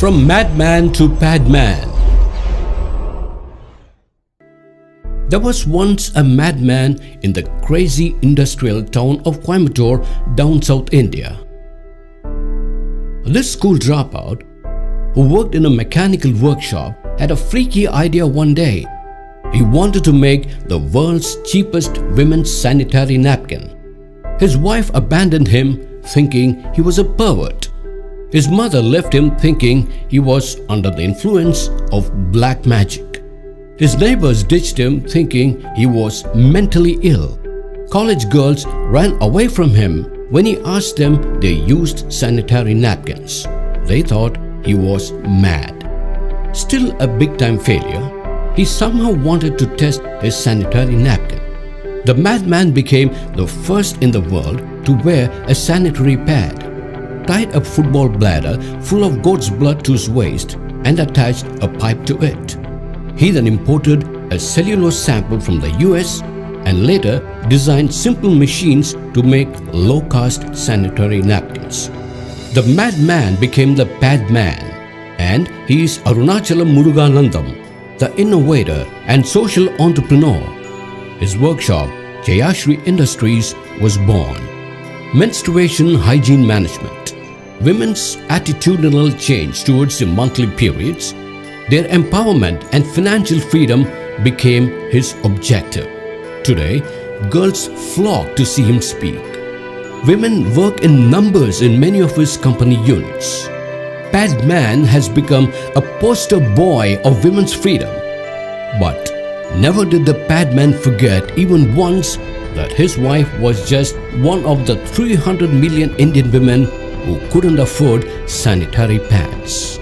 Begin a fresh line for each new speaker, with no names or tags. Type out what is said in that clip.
From madman to padman. There was once a madman in the crazy industrial town of Coimbatore, down South India. This school dropout, who worked in a mechanical workshop, had a freaky idea one day. He wanted to make the world's cheapest women's sanitary napkin. His wife abandoned him, thinking he was a pervert. His mother left him thinking he was under the influence of black magic. His neighbors ditched him thinking he was mentally ill. College girls ran away from him when he asked them they used sanitary napkins. They thought he was mad. Still a big-time failure, he somehow wanted to test his sanitary napkin. The madman became the first in the world to wear a sanitary pad, tied a football bladder full of goat's blood to his waist and attached a pipe to it. He then imported a cellulose sample from the US and later designed simple machines to make low-cost sanitary napkins. The madman became the PadMan, and he is Arunachalam Muruganantham, the innovator and social entrepreneur. His workshop, Jayashri Industries, was born. Menstruation hygiene management, women's attitudinal change towards the monthly periods, their empowerment and financial freedom became his objective. Today, girls flock to see him speak. Women work in numbers in many of his company units. PadMan has become a poster boy of women's freedom. But never did the PadMan forget even once that his wife was just one of the 300 million Indian women who couldn't afford sanitary pads.